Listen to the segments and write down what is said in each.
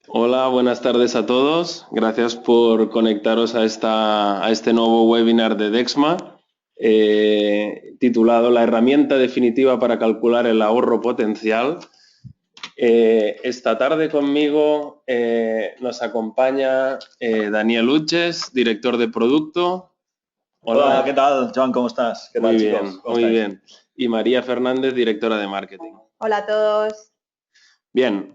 Hola, buenas tardes a todos. Gracias por conectaros a este nuevo webinar de Dexma, titulado La herramienta definitiva para calcular el ahorro potencial. Esta tarde conmigo nos acompaña Daniel Utges, director de producto. Hola, Hola, ¿qué tal, Joan? ¿Cómo estás? ¿Qué tal, muy chicos? bien, ¿Cómo muy estáis? bien. Y María Fernández, directora de marketing. Hola a todos. Bien,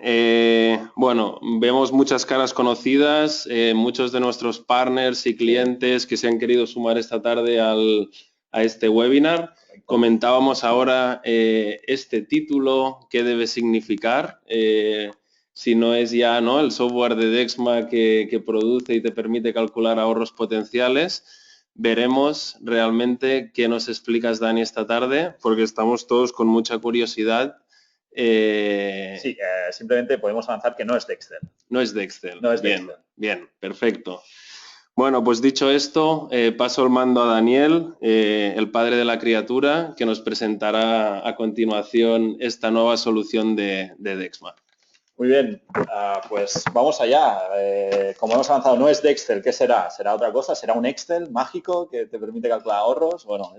bueno, vemos muchas caras conocidas, muchos de nuestros partners y clientes que se han querido sumar esta tarde a este webinar. Correcto. Comentábamos ahora este título, qué debe significar, si no es ya, ¿no?, el software de Dexma que produce y te permite calcular ahorros potenciales. Veremos realmente qué nos explicas, Dani, esta tarde, porque estamos todos con mucha curiosidad. Sí, simplemente podemos avanzar que no es de Excel. No es de Excel. No es de Bien, Excel. bien, perfecto. Bueno, pues dicho esto, paso el mando a Daniel, el padre de la criatura, que nos presentará a continuación esta nueva solución de Dexma. Muy bien, pues vamos allá. Como hemos avanzado, no es de Excel, ¿qué será? ¿Será otra cosa? ¿Será un Excel mágico que te permite calcular ahorros? Bueno,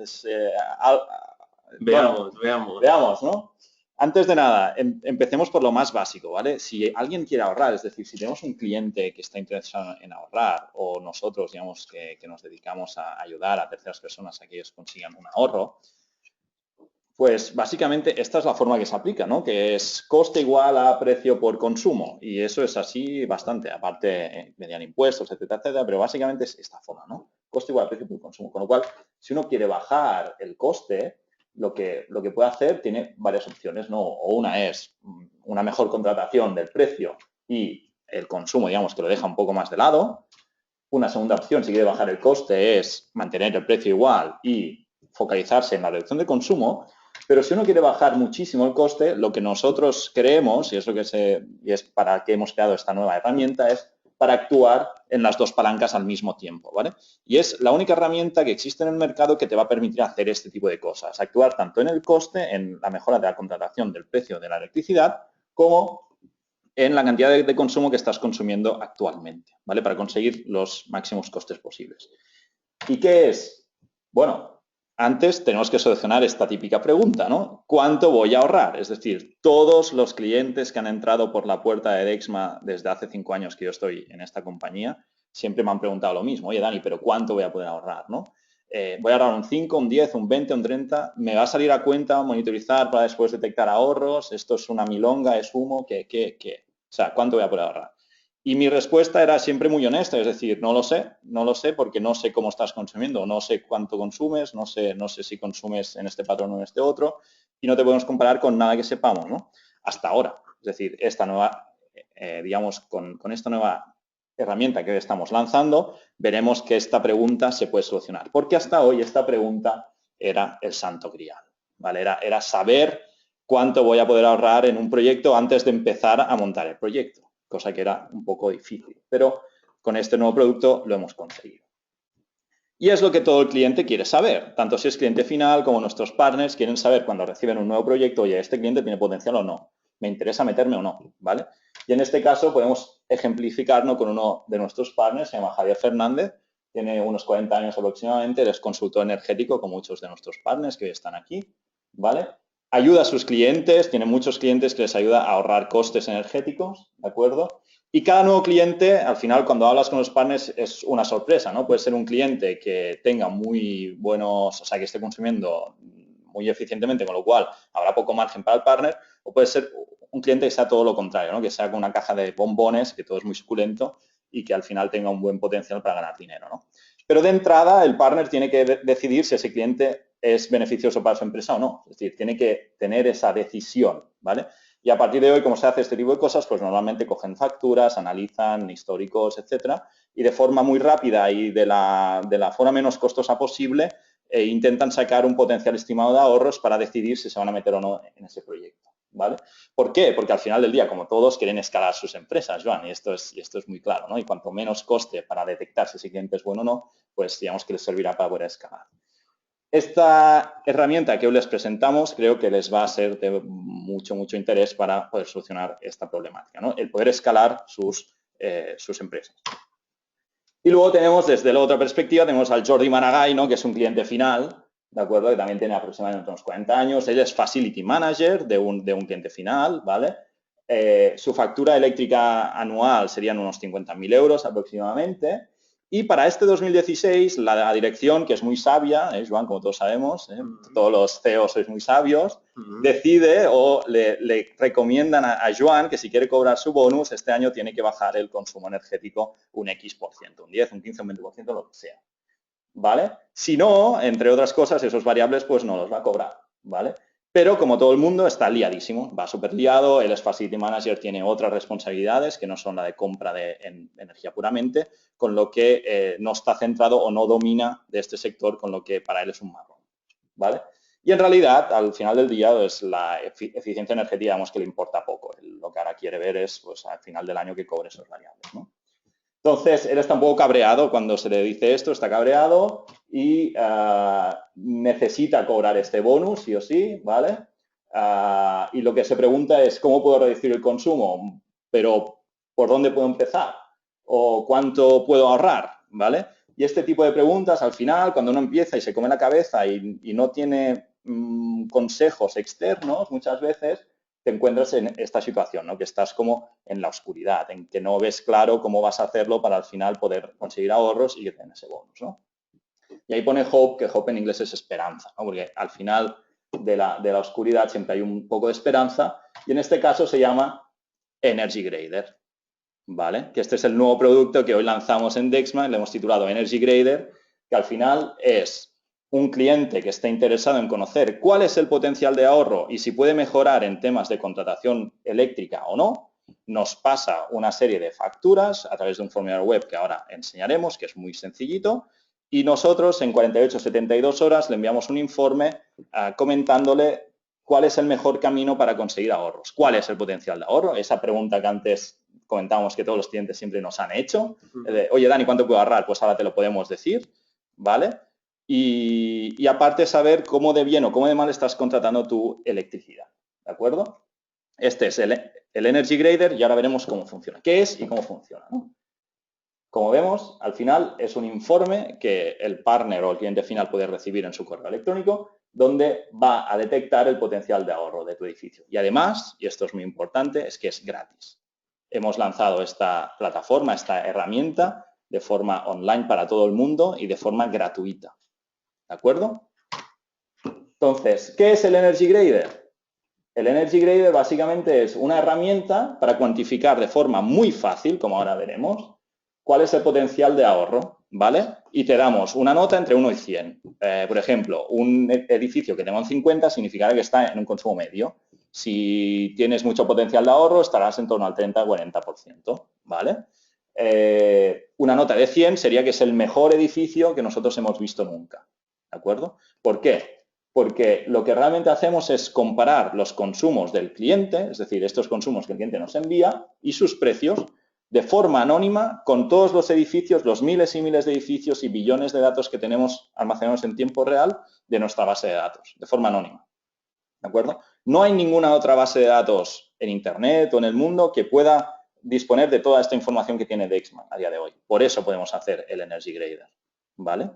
bueno, Veamos. veamos, ¿no? Antes de nada, empecemos por lo más básico, ¿vale? Si alguien quiere ahorrar, es decir, si tenemos un cliente que está interesado en ahorrar o nosotros, digamos, que nos dedicamos a ayudar a terceras personas a que ellos consigan un ahorro, pues básicamente esta es la forma que se aplica, ¿no? Que es coste igual a precio por consumo. Y eso es así bastante. Aparte, mediante impuestos, etcétera, etcétera. Pero básicamente es esta forma, ¿no? Coste igual a precio por consumo. Con lo cual, si uno quiere bajar el coste, lo que puede hacer tiene varias opciones, ¿no? O una es una mejor contratación del precio y el consumo, digamos, que lo deja un poco más de lado. Una segunda opción, si quiere bajar el coste, es mantener el precio igual y focalizarse en la reducción de consumo. Pero si uno quiere bajar muchísimo el coste, lo que nosotros creemos, y es, y es para que hemos creado esta nueva herramienta, es para actuar en las dos palancas al mismo tiempo, ¿vale? Y es la única herramienta que existe en el mercado que te va a permitir hacer este tipo de cosas, actuar tanto en el coste, en la mejora de la contratación del precio de la electricidad, como en la cantidad de consumo que estás consumiendo actualmente, ¿vale? Para conseguir los máximos costes posibles. ¿Y qué es? Bueno, antes tenemos que solucionar esta típica pregunta, ¿no? ¿Cuánto voy a ahorrar? Es decir, todos los clientes que han entrado por la puerta de Dexma desde hace 5 años que yo estoy en esta compañía, siempre me han preguntado lo mismo. Oye, Dani, ¿pero cuánto voy a poder ahorrar, no? Voy a ahorrar un 5, un 10, un 20, un 30. ¿Me va a salir a cuenta monitorizar para después detectar ahorros? ¿Esto es una milonga? ¿Es humo? ¿Qué? O sea, ¿cuánto voy a poder ahorrar? Y mi respuesta era siempre muy honesta, es decir, no lo sé porque no sé cómo estás consumiendo, no sé cuánto consumes, no sé si consumes en este patrón o en este otro, y no te podemos comparar con nada que sepamos, ¿no? Hasta ahora. Es decir, esta nueva, digamos, con esta nueva herramienta que estamos lanzando, veremos que esta pregunta se puede solucionar. Porque hasta hoy esta pregunta era el santo grial, ¿vale? Era saber cuánto voy a poder ahorrar en un proyecto antes de empezar a montar el proyecto, cosa que era un poco difícil, pero con este nuevo producto lo hemos conseguido. Y es lo que todo el cliente quiere saber, tanto si es cliente final como nuestros partners quieren saber cuando reciben un nuevo proyecto, oye, ¿este cliente tiene potencial o no? ¿Me interesa meterme o no? ¿Vale? Y en este caso podemos ejemplificarlo con uno de nuestros partners, se llama Javier Fernández, tiene unos 40 años aproximadamente, es consultor energético con muchos de nuestros partners que hoy están aquí, ¿vale? Ayuda a sus clientes, tiene muchos clientes que les ayuda a ahorrar costes energéticos, ¿de acuerdo? Y cada nuevo cliente, al final, cuando hablas con los partners, es una sorpresa, ¿no? Puede ser un cliente que tenga muy buenos, o sea, que esté consumiendo muy eficientemente, con lo cual habrá poco margen para el partner, o puede ser un cliente que sea todo lo contrario, ¿no? Que sea con una caja de bombones, que todo es muy suculento y que al final tenga un buen potencial para ganar dinero, ¿no? Pero de entrada, el partner tiene que decidir si ese cliente es beneficioso para su empresa o no. Es decir, tiene que tener esa decisión, ¿vale? Y a partir de hoy, como se hace este tipo de cosas, pues normalmente cogen facturas, analizan históricos, etcétera, y de forma muy rápida y de la forma menos costosa posible, intentan sacar un potencial estimado de ahorros para decidir si se van a meter o no en ese proyecto, ¿vale? ¿Por qué? Porque al final del día, como todos, quieren escalar sus empresas, Joan, y esto es muy claro, ¿no? Y cuanto menos coste para detectar si ese cliente es bueno o no, pues digamos que les servirá para poder escalar. Esta herramienta que hoy les presentamos creo que les va a ser de mucho interés para poder solucionar esta problemática, ¿no? El poder escalar sus empresas. Y luego tenemos, desde la otra perspectiva, tenemos al Jordi Maragall, ¿no? Que es un cliente final, ¿de acuerdo? Que también tiene aproximadamente unos 40 años. Él es Facility Manager de un cliente final, ¿vale? Su factura eléctrica anual serían unos 50.000 euros aproximadamente. Y para este 2016, la dirección, que es muy sabia, Joan, como todos sabemos, todos los CEOs sois muy sabios, decide o le recomiendan a Joan que si quiere cobrar su bonus, este año tiene que bajar el consumo energético un X%, un 10, un 15, un 20%, lo que sea, ¿vale? Si no, entre otras cosas, esos variables pues no los va a cobrar, ¿vale? Pero como todo el mundo está liadísimo, va súper liado, él es Facility Manager, tiene otras responsabilidades que no son la de compra de energía puramente, con lo que no está centrado o no domina de este sector, con lo que para él es un marrón, ¿vale? Y en realidad, al final del día, pues, la eficiencia energética, digamos que le importa poco. Lo que ahora quiere ver es, pues, al final del año que cobre esos variables, ¿no? Entonces, él está un poco cabreado cuando se le dice esto, está cabreado y necesita cobrar este bonus, sí o sí, ¿vale? Y lo que se pregunta es, ¿cómo puedo reducir el consumo? Pero, ¿por dónde puedo empezar? ¿O cuánto puedo ahorrar? ¿Vale? Y este tipo de preguntas, al final, cuando uno empieza y se come la cabeza y no tiene consejos externos, muchas veces, te encuentras en esta situación, ¿no? Que estás como en la oscuridad, en que no ves claro cómo vas a hacerlo para al final poder conseguir ahorros y que tengas ese bonus, ¿no? Y ahí pone hope, que hope en inglés es esperanza, ¿no? Porque al final de la oscuridad siempre hay un poco de esperanza y en este caso se llama Energy Grader, ¿vale? Que este es el nuevo producto que hoy lanzamos en Dexma, le hemos titulado Energy Grader, que al final es un cliente que está interesado en conocer cuál es el potencial de ahorro y si puede mejorar en temas de contratación eléctrica o no, nos pasa una serie de facturas a través de un formulario web que ahora enseñaremos, que es muy sencillito, y nosotros en 48 72 horas le enviamos un informe comentándole cuál es el mejor camino para conseguir ahorros, cuál es el potencial de ahorro, esa pregunta que antes comentábamos que todos los clientes siempre nos han hecho, oye Dani, ¿cuánto puedo ahorrar? Pues ahora te lo podemos decir, ¿vale? Y aparte saber cómo de bien o cómo de mal estás contratando tu electricidad, ¿de acuerdo? Este es el Energy Grader y ahora veremos cómo funciona. ¿Qué es y cómo funciona? ¿No? Como vemos, al final es un informe que el partner o el cliente final puede recibir en su correo electrónico donde va a detectar el potencial de ahorro de tu edificio. Y además, y esto es muy importante, es que es gratis. Hemos lanzado esta plataforma, esta herramienta de forma online para todo el mundo y de forma gratuita. ¿De acuerdo? Entonces, ¿qué es el Energy Grader? El Energy Grader básicamente es una herramienta para cuantificar de forma muy fácil, como ahora veremos, cuál es el potencial de ahorro, ¿vale? Y te damos una nota entre 1 y 100. Por ejemplo, un edificio que tenga un 50 significará que está en un consumo medio. Si tienes mucho potencial de ahorro, estarás en torno al 30-40%, ¿vale? Una nota de 100 sería que es el mejor edificio que nosotros hemos visto nunca, ¿de acuerdo? ¿Por qué? Porque lo que realmente hacemos es comparar los consumos del cliente, es decir, estos consumos que el cliente nos envía, y sus precios de forma anónima con todos los edificios, los miles y miles de edificios y billones de datos que tenemos almacenados en tiempo real de nuestra base de datos, de forma anónima. ¿De acuerdo? No hay ninguna otra base de datos en Internet o en el mundo que pueda disponer de toda esta información que tiene Dexma a día de hoy. Por eso podemos hacer el Energy Grader, ¿vale?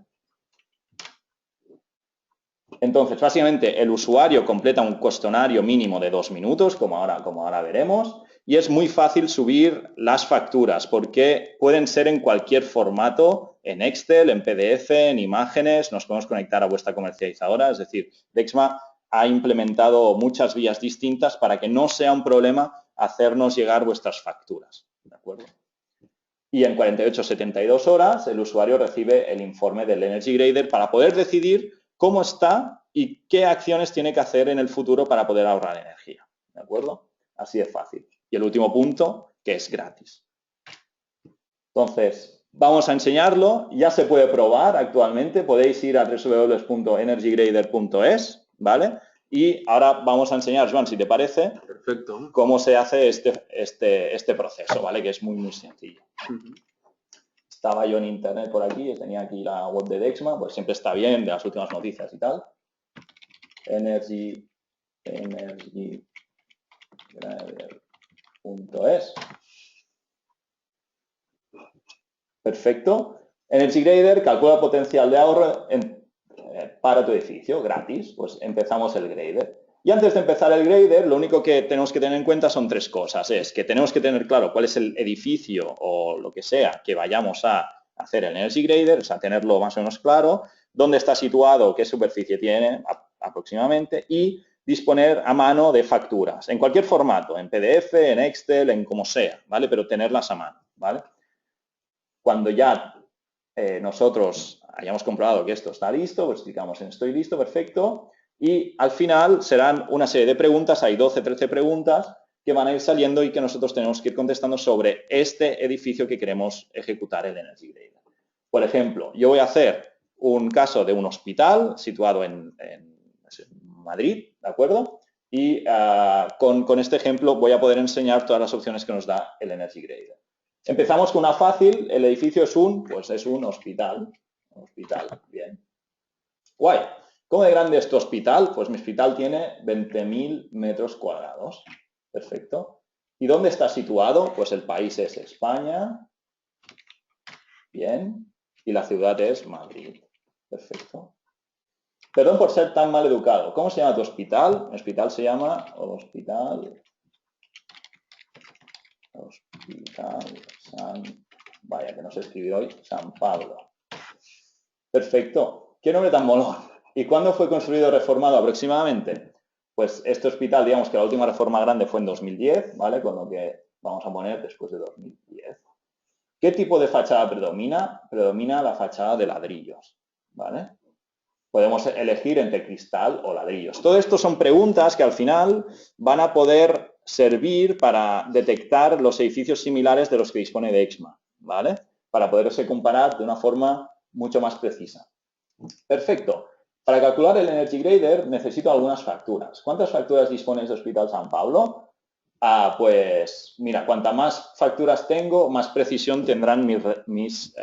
Entonces, básicamente, el usuario completa un cuestionario mínimo de 2 minutos, como ahora veremos, y es muy fácil subir las facturas porque pueden ser en cualquier formato, en Excel, en PDF, en imágenes, nos podemos conectar a vuestra comercializadora, es decir, Dexma ha implementado muchas vías distintas para que no sea un problema hacernos llegar vuestras facturas, ¿de acuerdo? Y en 48-72 horas el usuario recibe el informe del Energy Grader para poder decidir cómo está y qué acciones tiene que hacer en el futuro para poder ahorrar energía, ¿de acuerdo? Así de fácil. Y el último punto, que es gratis. Entonces, vamos a enseñarlo. Ya se puede probar actualmente. Podéis ir a www.energygrader.es, ¿vale? Y ahora vamos a enseñar, Joan, si te parece, perfecto, cómo se hace este proceso, ¿vale? Que es muy sencillo. estaba yo en internet por aquí, tenía aquí la web de Dexma, pues siempre está bien, de las últimas noticias y tal. energygrader.es. Perfecto. Energy Grader calcula el potencial de ahorro para tu edificio, gratis. Pues empezamos el grader. Y antes de empezar el grader, lo único que tenemos que tener en cuenta son tres cosas. Es que tenemos que tener claro cuál es el edificio o lo que sea que vayamos a hacer el Energy Grader, o sea, tenerlo más o menos claro, dónde está situado, qué superficie tiene aproximadamente y disponer a mano de facturas, en cualquier formato, en PDF, en Excel, en como sea, ¿vale? Pero tenerlas a mano, ¿vale? Cuando ya nosotros hayamos comprobado que esto está listo, pues clicamos en estoy listo, perfecto, y al final serán una serie de preguntas, hay 12, 13 preguntas que van a ir saliendo y que nosotros tenemos que ir contestando sobre este edificio que queremos ejecutar el Energy Grader. Por ejemplo, yo voy a hacer un caso de un hospital situado en Madrid, ¿de acuerdo? Y con este ejemplo voy a poder enseñar todas las opciones que nos da el Energy Grader. Empezamos con una fácil, el edificio es un hospital. Un hospital, bien. Guay. ¿Cómo de grande es tu hospital? Pues mi hospital tiene 20.000 metros cuadrados. Perfecto. ¿Y dónde está situado? Pues el país es España. Bien. Y la ciudad es Madrid. Perfecto. Perdón por ser tan mal educado. ¿Cómo se llama tu hospital? Mi hospital se llama Hospital vaya, que no sé escribir hoy, San Pablo. Perfecto. ¿Qué nombre tan molón? ¿Y cuándo fue construido o reformado aproximadamente? Pues este hospital, digamos que la última reforma grande fue en 2010, ¿vale? Con lo que vamos a poner después de 2010. ¿Qué tipo de fachada predomina? Predomina la fachada de ladrillos, ¿vale? Podemos elegir entre cristal o ladrillos. Todo esto son preguntas que al final van a poder servir para detectar los edificios similares de los que dispone Dexma, ¿vale? Para poderse comparar de una forma mucho más precisa. Perfecto. Para calcular el Energy Grader necesito algunas facturas. ¿Cuántas facturas dispones de Hospital San Pablo? Pues mira, cuanta más facturas tengo, más precisión tendrán mis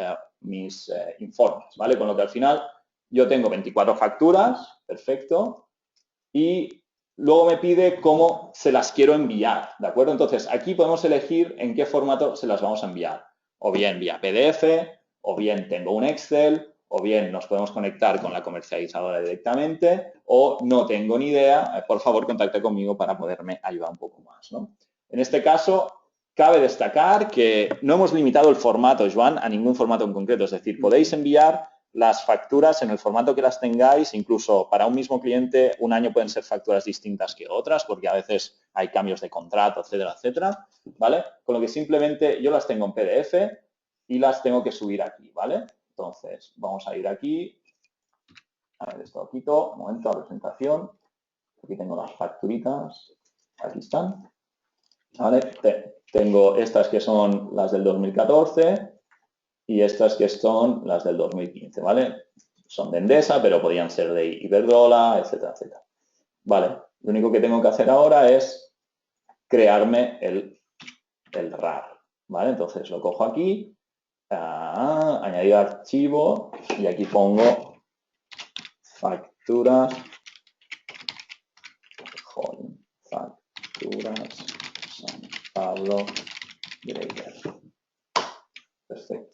informes, ¿vale? Con lo que al final yo tengo 24 facturas, perfecto, y luego me pide cómo se las quiero enviar, ¿de acuerdo? Entonces, aquí podemos elegir en qué formato se las vamos a enviar. O bien vía PDF, o bien tengo un Excel, o bien nos podemos conectar con la comercializadora directamente, o no tengo ni idea, por favor, contacte conmigo para poderme ayudar un poco más, ¿no? En este caso, cabe destacar que no hemos limitado el formato, Joan, a ningún formato en concreto. Es decir, podéis enviar las facturas en el formato que las tengáis, incluso para un mismo cliente, un año pueden ser facturas distintas que otras, porque a veces hay cambios de contrato, etcétera, etcétera, ¿vale? Con lo que simplemente yo las tengo en PDF y las tengo que subir aquí, ¿vale? Entonces, vamos a ir aquí. A ver, esto lo quito. Un momento, la presentación. Aquí tengo las facturitas. Aquí están. ¿Vale? Tengo estas que son las del 2014 y estas que son las del 2015, ¿vale? Son de Endesa, pero podrían ser de Iberdrola, etcétera, etcétera. Vale, lo único que tengo que hacer ahora es crearme el RAR, ¿vale? Entonces lo cojo aquí, añadir archivo y aquí pongo facturas, facturas San Pablo Grader. Perfecto.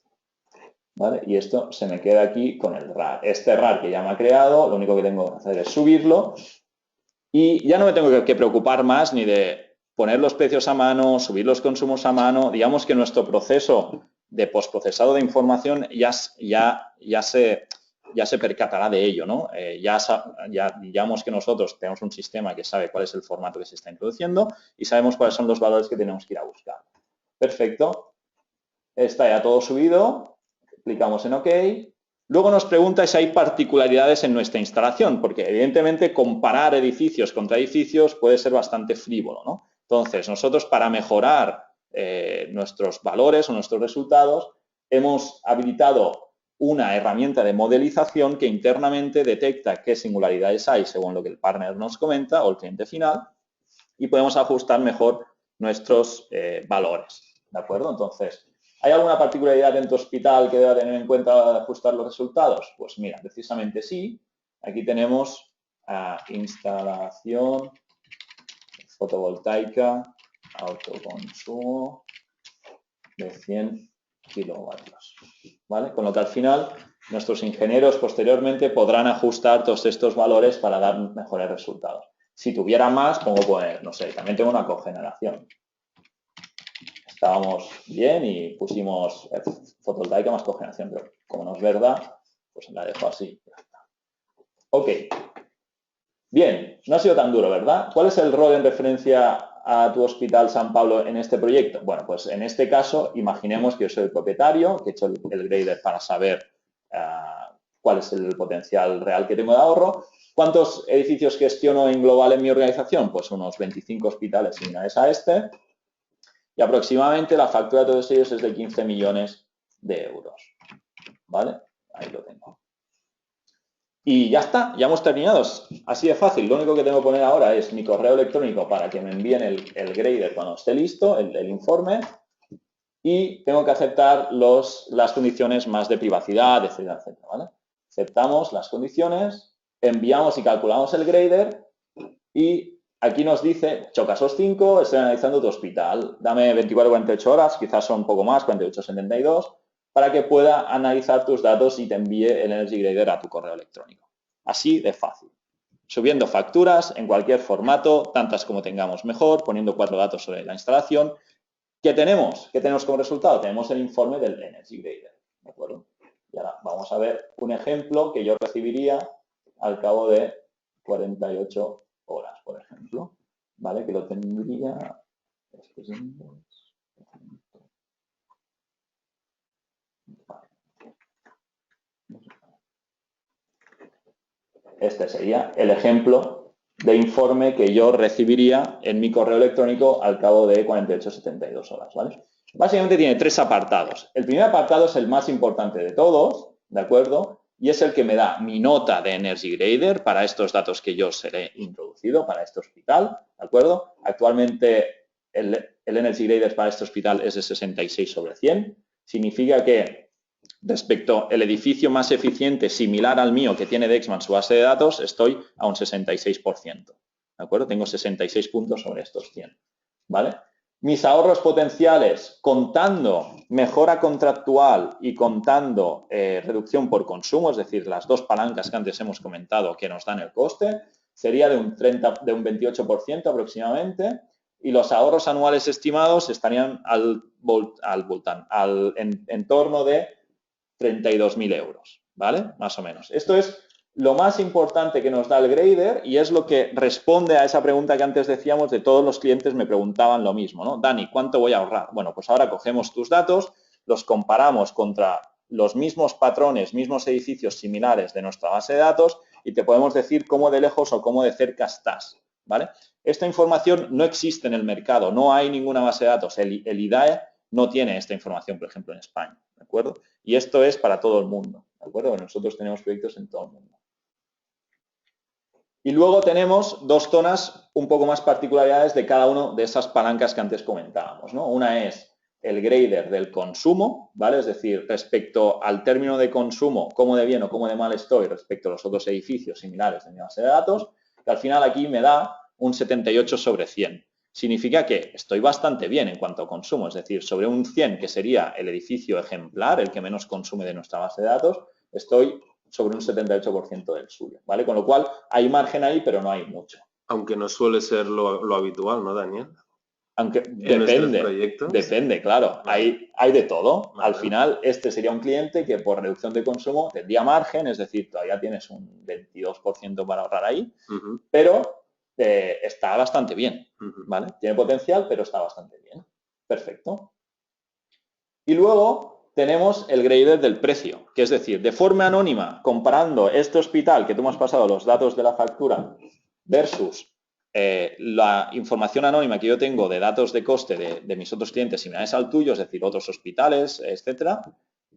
¿Vale? Y esto se me queda aquí con el RAR. Este RAR que ya me ha creado, lo único que tengo que hacer es subirlo y ya no me tengo que preocupar más ni de poner los precios a mano, subir los consumos a mano. Digamos que nuestro proceso de postprocesado de información ya se percatará de ello, ¿no? Ya digamos que nosotros tenemos un sistema que sabe cuál es el formato que se está introduciendo y sabemos cuáles son los valores que tenemos que ir a buscar. Perfecto. Está ya todo subido. Clicamos en OK. Luego nos pregunta si hay particularidades en nuestra instalación, porque evidentemente comparar edificios contra edificios puede ser bastante frívolo, ¿no? Entonces, nosotros para mejorar nuestros valores o nuestros resultados, hemos habilitado una herramienta de modelización que internamente detecta qué singularidades hay según lo que el partner nos comenta o el cliente final y podemos ajustar mejor nuestros valores, ¿de acuerdo? Entonces, ¿Hay alguna particularidad en tu hospital que deba tener en cuenta a la hora de ajustar los resultados? Pues mira, precisamente sí. Aquí tenemos instalación fotovoltaica, autoconsumo de 100 kilovatios. ¿Vale? Con lo que al final nuestros ingenieros posteriormente podrán ajustar todos estos valores para dar mejores resultados. Si tuviera más, pongo poner, no sé, también tengo una cogeneración. Estábamos bien y pusimos fotovoltaica más cogeneración, pero como no es verdad, pues la dejo así. Ok. Bien, no ha sido tan duro, ¿verdad? ¿Cuál es el rol en referencia a tu Hospital San Pablo en este proyecto? Bueno, pues en este caso, imaginemos que yo soy el propietario, que he hecho el grader para saber cuál es el potencial real que tengo de ahorro. ¿Cuántos edificios gestiono en global en mi organización? Pues unos 25 hospitales similares a este. Y aproximadamente la factura de todos ellos es de 15 millones de euros. ¿Vale? Ahí lo tengo. Y ya está, ya hemos terminado. Así de fácil. Lo único que tengo que poner ahora es mi correo electrónico para que me envíen el grader cuando esté listo, el informe. Y tengo que aceptar las condiciones más de privacidad, etcétera, etcétera. ¿Vale? Aceptamos las condiciones, enviamos y calculamos el grader y aquí nos dice, Chocasos 5, estoy analizando tu hospital. Dame 24 48 horas, quizás son un poco más, 48 72, para que pueda analizar tus datos y te envíe el Energy Grader a tu correo electrónico. Así de fácil. Subiendo facturas en cualquier formato, tantas como tengamos mejor, poniendo 4 datos sobre la instalación. ¿Qué tenemos? ¿Qué tenemos como resultado? Tenemos el informe del Energy Grader. ¿De acuerdo? Y ahora vamos a ver un ejemplo que yo recibiría al cabo de 48 horas, por ejemplo. ¿Vale? Que lo tendría... Este sería el ejemplo de informe que yo recibiría en mi correo electrónico al cabo de 48-72 horas, ¿vale? Básicamente tiene 3 apartados. El primer apartado es el más importante de todos, ¿de acuerdo? Y es el que me da mi nota de Energy Grader para estos datos que yo seré introducido para este hospital, ¿de acuerdo? Actualmente el Energy Grader para este hospital es de 66 sobre 100. Significa que respecto al edificio más eficiente, similar al mío, que tiene Dexman su base de datos, estoy a un 66%. ¿De acuerdo? Tengo 66 puntos sobre estos 100. ¿Vale? Mis ahorros potenciales, contando mejora contractual y contando reducción por consumo, es decir, las dos palancas que antes hemos comentado que nos dan el coste, sería de un 28% aproximadamente, y los ahorros anuales estimados estarían en torno de 32.000 euros, ¿vale? Más o menos. Esto es lo más importante que nos da el grader y es lo que responde a esa pregunta que antes decíamos de todos los clientes me preguntaban lo mismo, ¿no? Dani, ¿cuánto voy a ahorrar? Bueno, pues ahora cogemos tus datos, los comparamos contra los mismos patrones, mismos edificios similares de nuestra base de datos y te podemos decir cómo de lejos o cómo de cerca estás, ¿vale? Esta información no existe en el mercado, no hay ninguna base de datos. El IDAE no tiene esta información, por ejemplo, en España, ¿de acuerdo? Y esto es para todo el mundo, ¿de acuerdo? Nosotros tenemos proyectos en todo el mundo. Y luego tenemos dos zonas un poco más particularidades de cada una de esas palancas que antes comentábamos, ¿no? Una es el grader del consumo, ¿vale? Es decir, respecto al término de consumo, cómo de bien o cómo de mal estoy respecto a los otros edificios similares de mi base de datos, que al final aquí me da un 78 sobre 100. Significa que estoy bastante bien en cuanto a consumo, es decir, sobre un 100, que sería el edificio ejemplar, el que menos consume de nuestra base de datos, estoy sobre un 78% del suyo, ¿vale? Con lo cual hay margen ahí, pero no hay mucho. Aunque no suele ser lo habitual, ¿no, Daniel? Aunque depende, claro. Vale. Hay de todo. Vale. Al final, este sería un cliente que por reducción de consumo tendría margen, es decir, todavía tienes un 22% para ahorrar ahí, pero está bastante bien, ¿vale? Tiene potencial, pero está bastante bien. Perfecto. Y luego tenemos el grader del precio, que es decir, de forma anónima, comparando este hospital que tú me has pasado los datos de la factura versus la información anónima que yo tengo de datos de coste de mis otros clientes similares al tuyo, es decir, otros hospitales, etcétera,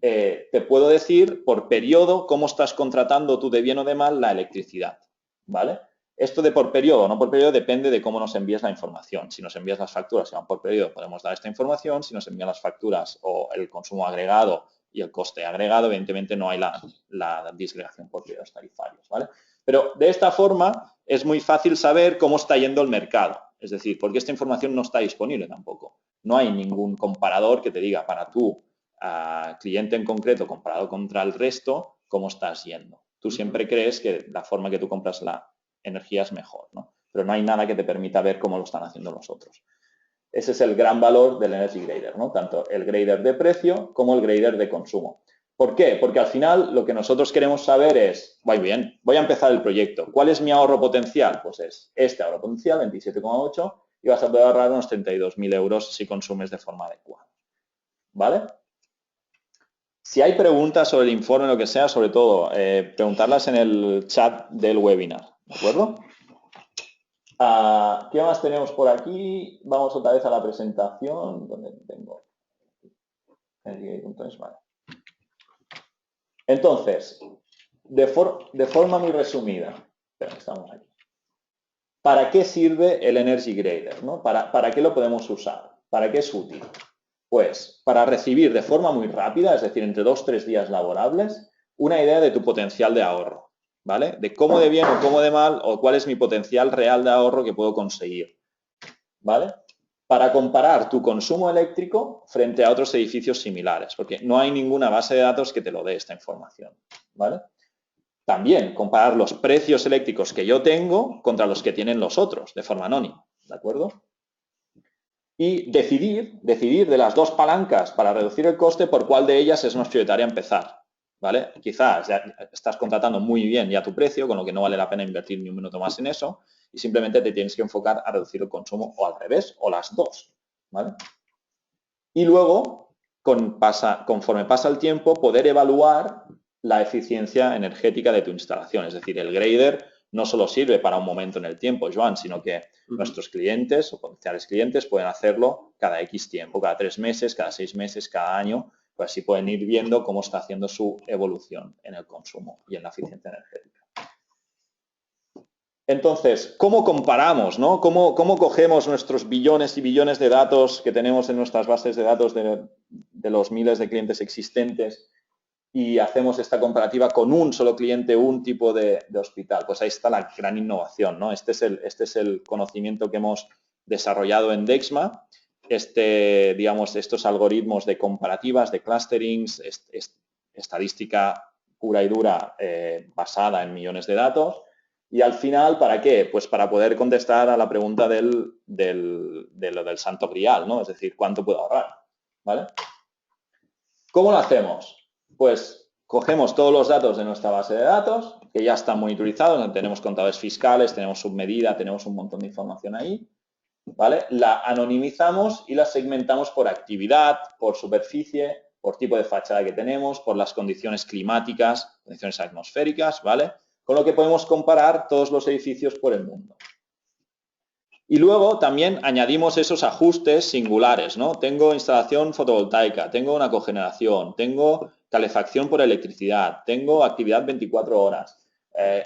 te puedo decir por periodo cómo estás contratando tú de bien o de mal la electricidad, ¿vale? Esto de por periodo o no por periodo depende de cómo nos envíes la información. Si nos envías las facturas y van por periodo, podemos dar esta información. Si nos envían las facturas o el consumo agregado y el coste agregado, evidentemente no hay la disgregación por periodos tarifarios, ¿vale? Pero de esta forma es muy fácil saber cómo está yendo el mercado. Es decir, porque esta información no está disponible tampoco. No hay ningún comparador que te diga para tu cliente en concreto comparado contra el resto, cómo estás yendo. Tú siempre crees que la forma que tú compras la energía es mejor, ¿no? Pero no hay nada que te permita ver cómo lo están haciendo los otros. Ese es el gran valor del Energy Grader, ¿no? Tanto el grader de precio como el grader de consumo. ¿Por qué? Porque al final lo que nosotros queremos saber es, muy bien, voy a empezar el proyecto. ¿Cuál es mi ahorro potencial? Pues es este ahorro potencial, 27,8, y vas a poder ahorrar unos 32.000 euros si consumes de forma adecuada. ¿Vale? Si hay preguntas sobre el informe o lo que sea, sobre todo, preguntarlas en el chat del webinar, ¿de acuerdo? ¿Qué más tenemos por aquí? Vamos otra vez a la presentación, donde tengo. Vale. Entonces, de forma muy resumida, pero estamos aquí. ¿Para qué sirve el Energy Grader? ¿No? ¿Para qué lo podemos usar? ¿Para qué es útil? Pues para recibir de forma muy rápida, es decir, entre 2 o 3 días laborables, una idea de tu potencial de ahorro, ¿vale? De cómo de bien o cómo de mal o cuál es mi potencial real de ahorro que puedo conseguir, ¿vale? Para comparar tu consumo eléctrico frente a otros edificios similares, porque no hay ninguna base de datos que te lo dé esta información, ¿vale? También comparar los precios eléctricos que yo tengo contra los que tienen los otros, de forma anónima, ¿de acuerdo? Y decidir de las dos palancas para reducir el coste por cuál de ellas es más prioritaria empezar, ¿vale? Quizás ya estás contratando muy bien ya tu precio, con lo que no vale la pena invertir ni un minuto más en eso, y simplemente te tienes que enfocar a reducir el consumo o al revés, o las dos, ¿vale? Y luego, conforme pasa el tiempo, poder evaluar la eficiencia energética de tu instalación. Es decir, el grader no solo sirve para un momento en el tiempo, Joan, sino que nuestros clientes o potenciales clientes pueden hacerlo cada X tiempo, cada 3 meses, cada 6 meses, cada año, pues así pueden ir viendo cómo está haciendo su evolución en el consumo y en la eficiencia energética. Entonces, ¿cómo comparamos, ¿no? ¿Cómo cogemos nuestros billones y billones de datos que tenemos en nuestras bases de datos de los miles de clientes existentes y hacemos esta comparativa con un solo cliente, un tipo de hospital? Pues ahí está la gran innovación, ¿no? Este es el conocimiento que hemos desarrollado en Dexma, digamos, estos algoritmos de comparativas, de clusterings, estadística pura y dura basada en millones de datos. Y al final, ¿para qué? Pues para poder contestar a la pregunta de lo del santo grial, ¿no? Es decir, ¿cuánto puedo ahorrar? ¿Vale? ¿Cómo lo hacemos? Pues cogemos todos los datos de nuestra base de datos, que ya están monitorizados, tenemos contadores fiscales, tenemos submedida, tenemos un montón de información ahí, ¿vale? La anonimizamos y la segmentamos por actividad, por superficie, por tipo de fachada que tenemos, por las condiciones climáticas, condiciones atmosféricas, ¿vale? Con lo que podemos comparar todos los edificios por el mundo. Y luego también añadimos esos ajustes singulares, ¿no? Tengo instalación fotovoltaica, tengo una cogeneración, tengo calefacción por electricidad, tengo actividad 24 horas.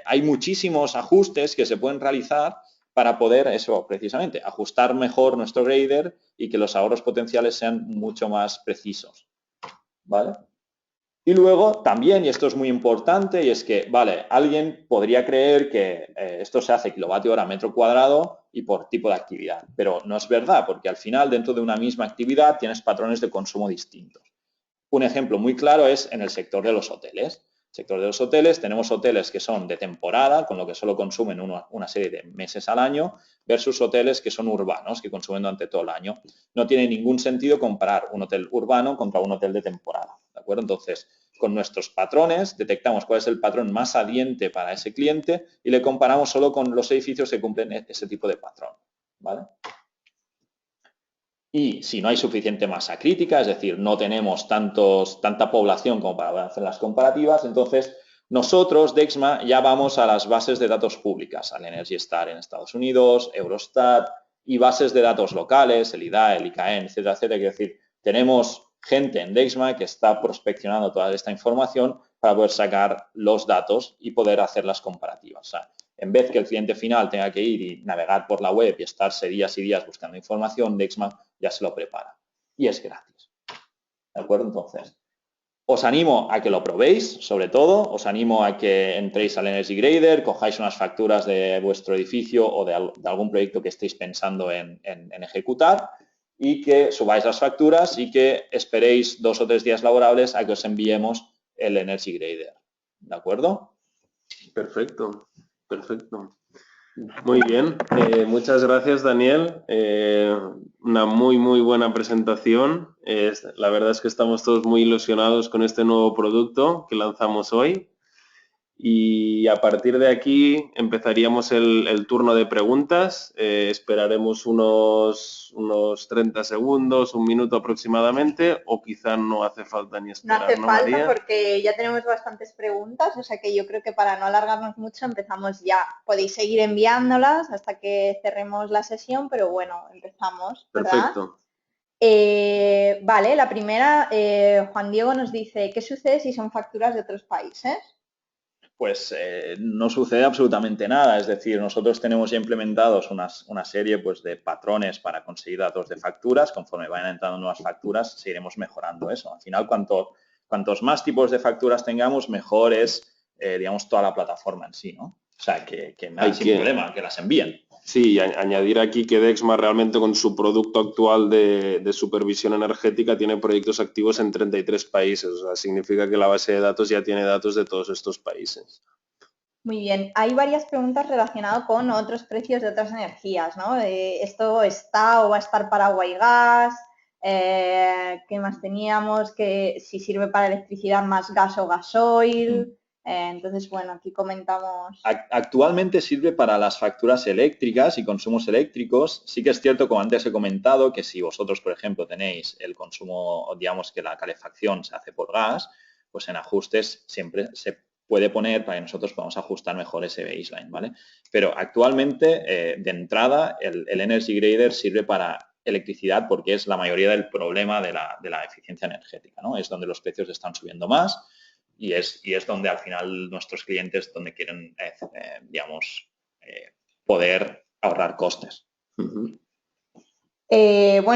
Hay muchísimos ajustes que se pueden realizar para poder, eso precisamente, ajustar mejor nuestro grader y que los ahorros potenciales sean mucho más precisos, ¿vale? Y luego también, y esto es muy importante, y es que, vale, alguien podría creer que esto se hace kilovatio hora metro cuadrado y por tipo de actividad, pero no es verdad, porque al final dentro de una misma actividad tienes patrones de consumo distintos. Un ejemplo muy claro es en el sector de los hoteles. En el sector de los hoteles tenemos hoteles que son de temporada, con lo que solo consumen una serie de meses al año, versus hoteles que son urbanos, que consumen durante todo el año. No tiene ningún sentido comparar un hotel urbano contra un hotel de temporada, ¿de acuerdo? Entonces, con nuestros patrones detectamos cuál es el patrón más adiente para ese cliente y le comparamos solo con los edificios que cumplen ese tipo de patrón, ¿vale? Y si no hay suficiente masa crítica, es decir, no tenemos tanta población como para hacer las comparativas, entonces nosotros, Dexma, ya vamos a las bases de datos públicas, al Energy Star en Estados Unidos, Eurostat y bases de datos locales, el IDAE, el ICAEN, etcétera, etcétera. Es decir, tenemos gente en Dexma que está prospeccionando toda esta información para poder sacar los datos y poder hacer las comparativas. O sea, En vez que el cliente final tenga que ir y navegar por la web y estarse días y días buscando información, Dexma ya se lo prepara. Y es gratis. ¿De acuerdo? Entonces, os animo a que lo probéis, sobre todo. Os animo a que entréis al Energy Grader, cojáis unas facturas de vuestro edificio o de algún proyecto que estéis pensando en ejecutar y que subáis las facturas y que esperéis 2 o 3 días laborables a que os enviemos el Energy Grader. ¿De acuerdo? Perfecto, perfecto. Muy bien, muchas gracias Daniel. Una muy buena presentación. La verdad es que estamos todos muy ilusionados con este nuevo producto que lanzamos hoy. Y a partir de aquí empezaríamos el turno de preguntas. Esperaremos unos 30 segundos, un minuto aproximadamente, o quizá no hace falta ni No esperar, hace ¿no, falta María? porque ya tenemos bastantes preguntas, o sea que yo creo que para no alargarnos mucho empezamos ya. Podéis seguir enviándolas hasta que cerremos la sesión, pero bueno, empezamos, ¿verdad? Perfecto. Vale, la primera, Juan Diego nos dice, ¿qué sucede si son facturas de otros países? Pues no sucede absolutamente nada. Es decir, nosotros tenemos ya implementados una serie pues, de patrones para conseguir datos de facturas. Conforme vayan entrando nuevas facturas, seguiremos mejorando eso. Al final, cuantos más tipos de facturas tengamos, mejor es, digamos, toda la plataforma en sí, ¿no? O sea, que nada, sin problema, que las envíen. Sí, añadir aquí que Dexma realmente con su producto actual de supervisión energética tiene proyectos activos en 33 países. O sea, significa que la base de datos ya tiene datos de todos estos países. Muy bien, hay varias preguntas relacionadas con otros precios de otras energías, ¿no? ¿Esto está o va a estar para agua y gas? ¿Qué más teníamos? Que si sirve para electricidad más gas o gasoil. Entonces, bueno, aquí comentamos. Actualmente sirve para las facturas eléctricas y consumos eléctricos. Sí que es cierto, como antes he comentado, que si vosotros, por ejemplo, tenéis el consumo, digamos que la calefacción se hace por gas, pues en ajustes siempre se puede poner para que nosotros podamos ajustar mejor ese baseline, ¿vale? Pero actualmente, de entrada, el Energy Grader sirve para electricidad porque es la mayoría del problema de la eficiencia energética, ¿no? Es donde los precios están subiendo más. Y es donde al final nuestros clientes donde quieren, digamos, poder ahorrar costes. Bueno,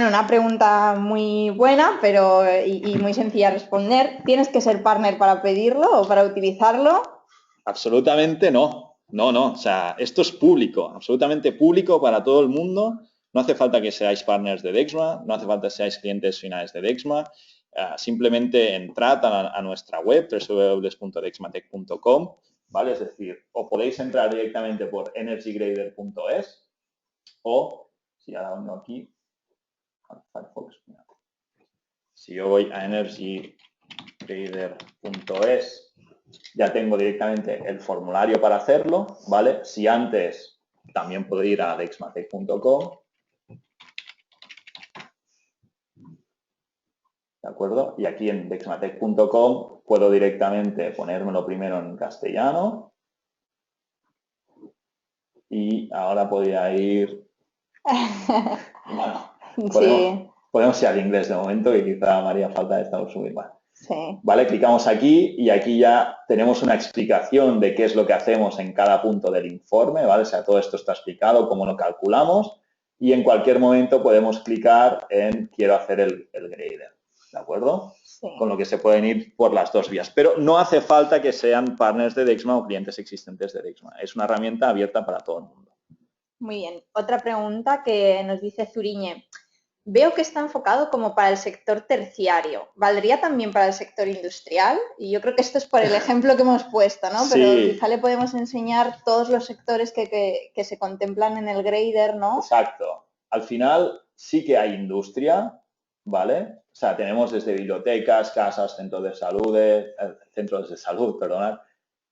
una pregunta muy buena pero y muy sencilla de responder. ¿Tienes que ser partner para pedirlo o para utilizarlo? Absolutamente no. No. O sea, esto es público, absolutamente público para todo el mundo. No hace falta que seáis partners de Dexma, no hace falta que seáis clientes finales de Dexma. Simplemente entrad a nuestra web, www.dexmatech.com, ¿vale? Es decir, o podéis entrar directamente por energygrader.es o, si ahora vengo aquí, Firefox, si yo voy a energygrader.es, ya tengo directamente el formulario para hacerlo, ¿vale? Si antes, también puedo ir a dexmatech.com. ¿De acuerdo? Y aquí en dexmatech.com puedo directamente ponérmelo primero en castellano. Y ahora podría ir... Bueno, podemos ir al inglés de momento, que quizá María falta de Estados Unidos. Bueno. Sí. ¿Vale? Clicamos aquí y aquí ya tenemos una explicación de qué es lo que hacemos en cada punto del informe, ¿vale? O sea, todo esto está explicado, cómo lo calculamos y en cualquier momento podemos clicar en quiero hacer el grader, ¿de acuerdo? Sí. Con lo que se pueden ir por las dos vías. Pero no hace falta que sean partners de Dexma o clientes existentes de Dexma. Es una herramienta abierta para todo el mundo. Muy bien. Otra pregunta que nos dice Zuriñe. Veo que está enfocado como para el sector terciario. ¿Valdría también para el sector industrial? Y yo creo que esto es por el ejemplo que hemos puesto, ¿no? Sí. Pero quizá le podemos enseñar todos los sectores que se contemplan en el grader, ¿no? Exacto. Al final sí que hay industria, ¿vale? O sea, tenemos desde bibliotecas, casas, centros de salud, perdonad,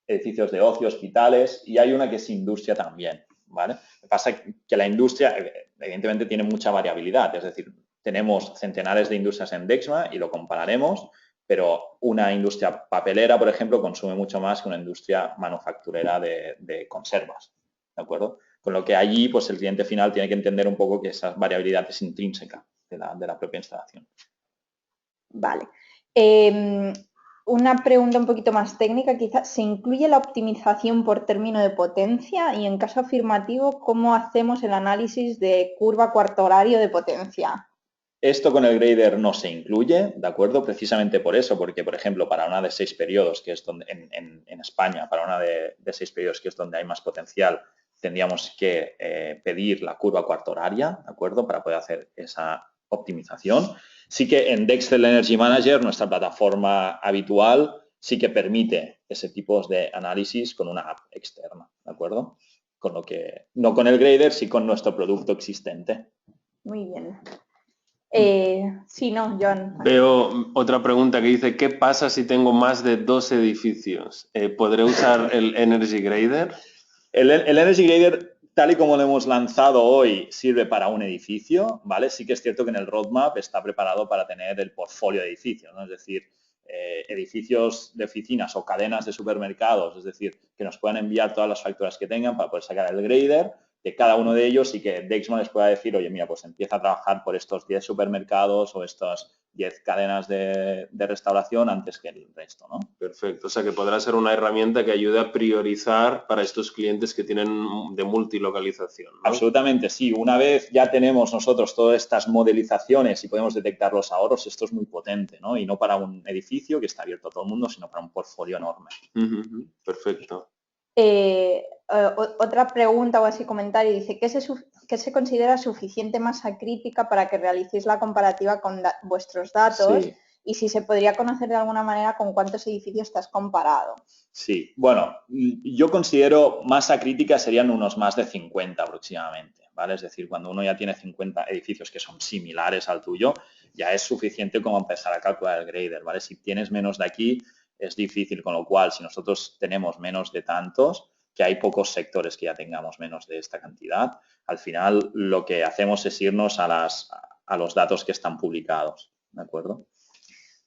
edificios de ocio, hospitales, y hay una que es industria también, ¿vale? Lo que pasa es que la industria, evidentemente, tiene mucha variabilidad, es decir, tenemos centenares de industrias en Dexma y lo compararemos, pero una industria papelera, por ejemplo, consume mucho más que una industria manufacturera de conservas, ¿de acuerdo? Con lo que allí, pues el cliente final tiene que entender un poco que esa variabilidad es intrínseca de la propia instalación. Vale. una pregunta un poquito más técnica, quizás, ¿se incluye la optimización por término de potencia? Y en caso afirmativo, ¿cómo hacemos el análisis de curva cuarto horario de potencia? Esto con el grader no se incluye, ¿de acuerdo? Precisamente por eso, porque, por ejemplo, para una de 6 periodos, que es donde en España, para una de 6 periodos, que es donde hay más potencial, tendríamos que pedir la curva cuarto horaria, ¿de acuerdo? Para poder hacer esa optimización. Sí que en Dextel Energy Manager, nuestra plataforma habitual, sí que permite ese tipo de análisis con una app externa, ¿de acuerdo? Con lo que, no con el grader, sí con nuestro producto existente. Muy bien. Sí, no, John. Veo otra pregunta que dice, ¿qué pasa si tengo más de 2 edificios? ¿Podré usar el Energy Grader? El Energy Grader, tal y como lo hemos lanzado hoy, sirve para un edificio, ¿vale? Sí que es cierto que en el roadmap está preparado para tener el portfolio de edificios, ¿no? Es decir, edificios de oficinas o cadenas de supermercados, es decir, que nos puedan enviar todas las facturas que tengan para poder sacar el grader de cada uno de ellos y que Dexma les pueda decir, oye, mira, pues empieza a trabajar por estos 10 supermercados o estas 10 cadenas de restauración antes que el resto, ¿no? Perfecto, o sea que podrá ser una herramienta que ayude a priorizar para estos clientes que tienen de multilocalización, ¿no? Absolutamente, sí. Una vez ya tenemos nosotros todas estas modelizaciones y podemos detectar los ahorros, esto es muy potente, ¿no? Y no para un edificio que está abierto a todo el mundo, sino para un portfolio enorme. Perfecto. Otra pregunta o así comentario dice, ¿qué se considera suficiente masa crítica para que realicéis la comparativa con vuestros datos? Sí. Y si se podría conocer de alguna manera con cuántos edificios te has comparado. Sí, bueno, yo considero masa crítica serían unos más de 50 aproximadamente, ¿vale? Es decir, cuando uno ya tiene 50 edificios que son similares al tuyo, ya es suficiente como empezar a calcular el grader, ¿vale? Si tienes menos de aquí, es difícil, con lo cual, si nosotros tenemos menos de tantos, que hay pocos sectores que ya tengamos menos de esta cantidad, al final lo que hacemos es irnos a los datos que están publicados, ¿de acuerdo?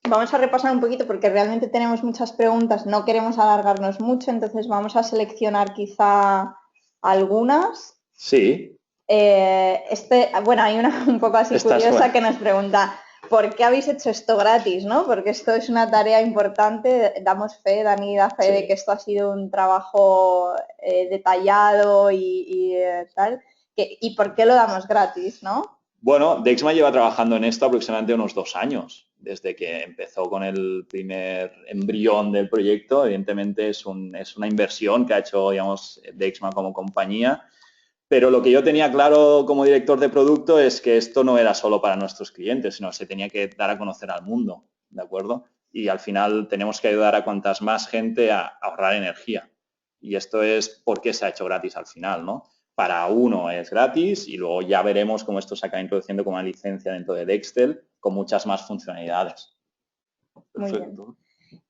Vamos a repasar un poquito porque realmente tenemos muchas preguntas, no queremos alargarnos mucho, entonces vamos a seleccionar quizá algunas. Sí. Bueno, hay una un poco así curiosa que nos pregunta, ¿por qué habéis hecho esto gratis? ¿No? Porque esto es una tarea importante, damos fe, Dani da fe de que esto ha sido un trabajo detallado y tal. ¿Y por qué lo damos gratis, no? Bueno, Dexma lleva trabajando en esto aproximadamente unos 2 años, desde que empezó con el primer embrión del proyecto. Evidentemente es una inversión que ha hecho, digamos, Dexma como compañía, pero lo que yo tenía claro como director de producto es que esto no era solo para nuestros clientes, sino que se tenía que dar a conocer al mundo, ¿de acuerdo? Y al final tenemos que ayudar a cuantas más gente a ahorrar energía. Y esto es por qué se ha hecho gratis al final, ¿no? Para uno es gratis y luego ya veremos cómo esto se acaba introduciendo como una licencia dentro de Dextel con muchas más funcionalidades. Perfecto.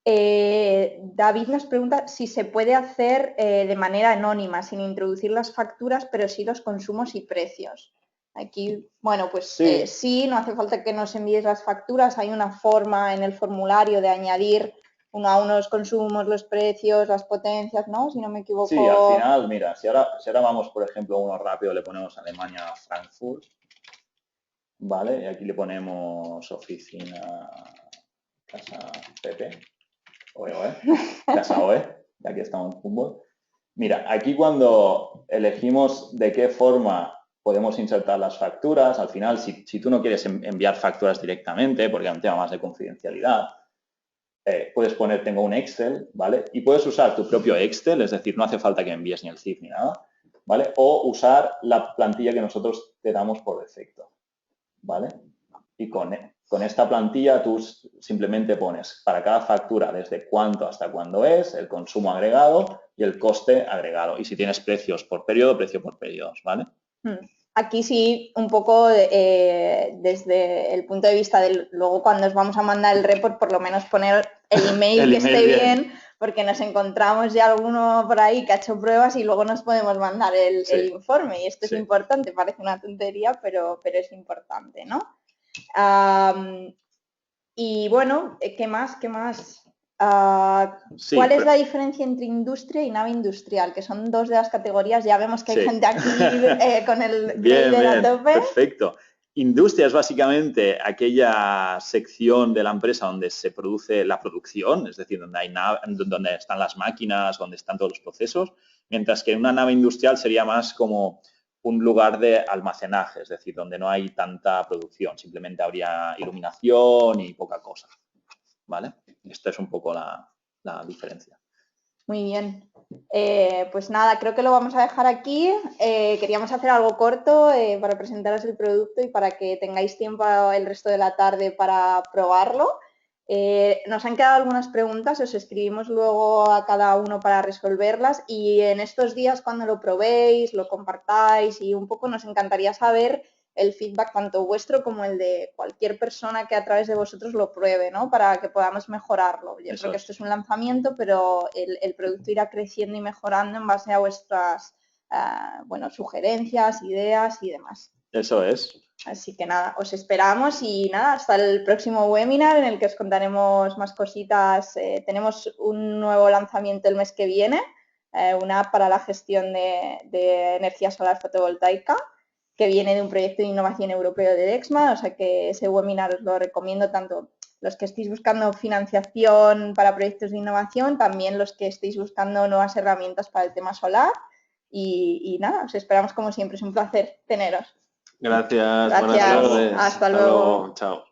David nos pregunta si se puede hacer de manera anónima, sin introducir las facturas, pero sí los consumos y precios. Aquí, bueno, pues sí, no hace falta que nos envíes las facturas, hay una forma en el formulario de añadir uno a uno los consumos, los precios, las potencias, ¿no? Si no me equivoco. Sí, al final, mira, si ahora vamos, por ejemplo, uno rápido, le ponemos Alemania, Frankfurt, ¿vale? Y aquí le ponemos oficina, casa PP, OE, casa OE, y aquí estamos en fútbol. Mira, aquí cuando elegimos de qué forma podemos insertar las facturas, al final, si tú no quieres enviar facturas directamente, porque es un tema más de confidencialidad, puedes poner, tengo un Excel, ¿vale? Y puedes usar tu propio Excel, es decir, no hace falta que envíes ni el CIF ni nada, ¿vale? O usar la plantilla que nosotros te damos por defecto, ¿vale? Y con esta plantilla tú simplemente pones para cada factura desde cuánto hasta cuándo es, el consumo agregado y el coste agregado. Y si tienes precios por periodo, precio por periodos, ¿vale? Aquí sí, un poco desde el punto de vista de luego cuando os vamos a mandar el report, por lo menos poner el email que esté bien, porque nos encontramos ya alguno por ahí que ha hecho pruebas y luego nos podemos mandar el informe. Y esto es importante, parece una tontería, pero es importante, ¿no? Y bueno, ¿qué más? ¿Cuál es la diferencia entre industria y nave industrial? Que son dos de las categorías. Ya vemos que hay gente aquí con el grader a tope. Perfecto. Industria es básicamente aquella sección de la empresa donde se produce la producción, es decir, donde están las máquinas, donde están todos los procesos, mientras que una nave industrial sería más como un lugar de almacenaje, es decir, donde no hay tanta producción, simplemente habría iluminación y poca cosa, ¿vale? Esta es un poco la diferencia. Muy bien. Pues nada, creo que lo vamos a dejar aquí. Queríamos hacer algo corto para presentaros el producto y para que tengáis tiempo el resto de la tarde para probarlo. Nos han quedado algunas preguntas, os escribimos luego a cada uno para resolverlas y en estos días cuando lo probéis, lo compartáis y un poco nos encantaría saber el feedback tanto vuestro como el de cualquier persona que a través de vosotros lo pruebe, ¿no? Para que podamos mejorarlo. Yo creo que esto es un lanzamiento, pero el producto irá creciendo y mejorando en base a vuestras sugerencias, ideas y demás. Eso es. Así que nada, os esperamos y nada, hasta el próximo webinar en el que os contaremos más cositas. Tenemos un nuevo lanzamiento el mes que viene, una app para la gestión de energía solar fotovoltaica, que viene de un proyecto de innovación europeo de Dexma, o sea que ese webinar os lo recomiendo tanto los que estéis buscando financiación para proyectos de innovación, también los que estéis buscando nuevas herramientas para el tema solar y nada, os esperamos como siempre, es un placer teneros. Gracias. Gracias. Buenas tardes. Hasta luego. Chao.